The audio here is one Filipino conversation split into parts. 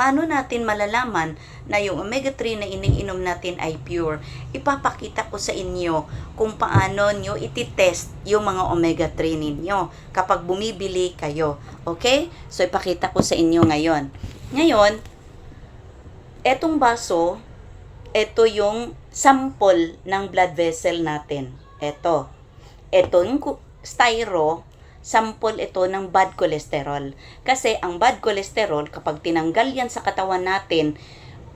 Paano natin malalaman na yung omega-3 na iniinom natin ay pure? Ipapakita ko sa inyo kung paano nyo ititest yung mga omega-3 ninyo kapag bumibili kayo. Okay? So, ipakita ko sa inyo ngayon. Ngayon, etong baso, ito yung sample ng blood vessel natin. Etong styro, sample ito ng bad cholesterol. Kasi ang bad cholesterol, kapag tinanggal yan sa katawan natin,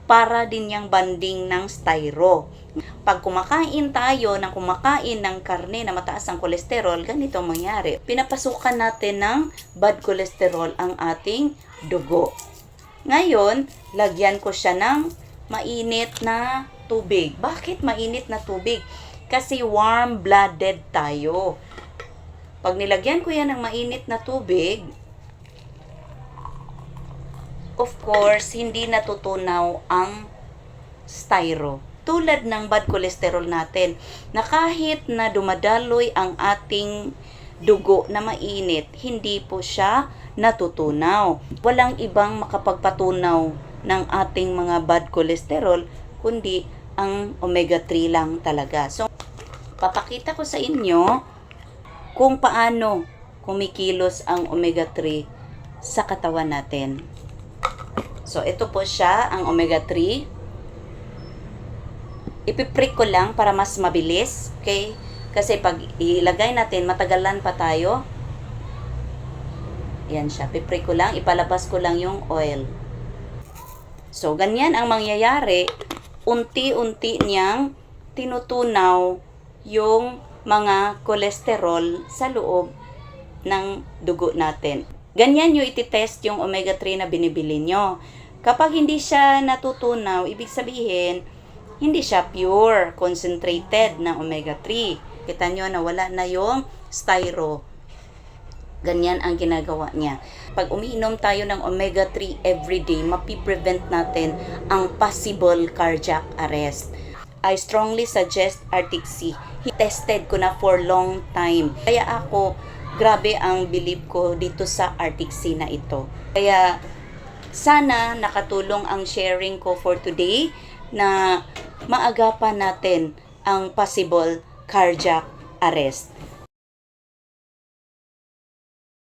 para din yung banding ng styro. Pag kumakain tayo ng karne na mataas ang cholesterol, ganito ang mangyari. Pinapasukan natin ng bad cholesterol ang ating dugo. Ngayon, lagyan ko siya ng mainit na tubig. Bakit mainit na tubig? Kasi warm-blooded tayo. Pag nilagyan ko yan ng mainit na tubig, of course, hindi natutunaw ang styro. Tulad ng bad cholesterol natin, na kahit na dumadaloy ang ating dugo na mainit, hindi po siya natutunaw. Walang ibang makapagpatunaw ng ating mga bad cholesterol, kundi ang omega-3 lang talaga. So, papakita ko sa inyo kung paano kumikilos ang omega-3 sa katawan natin. So, ito po siya, ang omega-3. Ipiprick ko lang para mas mabilis. Okay? Kasi pag ilagay natin, matagalan pa tayo. Yan siya. Piprick ko lang. Ipalabas ko lang yung oil. So, ganyan ang mangyayari. Unti-unti niyang tinutunaw yung mga cholesterol sa loob ng dugo natin. Ganyan nyo ititest yung omega-3 na binibili nyo. Kapag hindi siya natutunaw, ibig sabihin, hindi siya pure, concentrated na omega-3. Kita nyo na wala na yung styro. Ganyan ang ginagawa niya. Pag umiinom tayo ng omega-3 everyday, mapiprevent natin ang possible cardiac arrest. I strongly suggest Arctic Sea. Tested ko na for long time. Kaya ako, grabe ang belief ko dito sa Arctic Sea na ito. Kaya sana nakatulong ang sharing ko for today na maagapan natin ang possible cardiac arrest.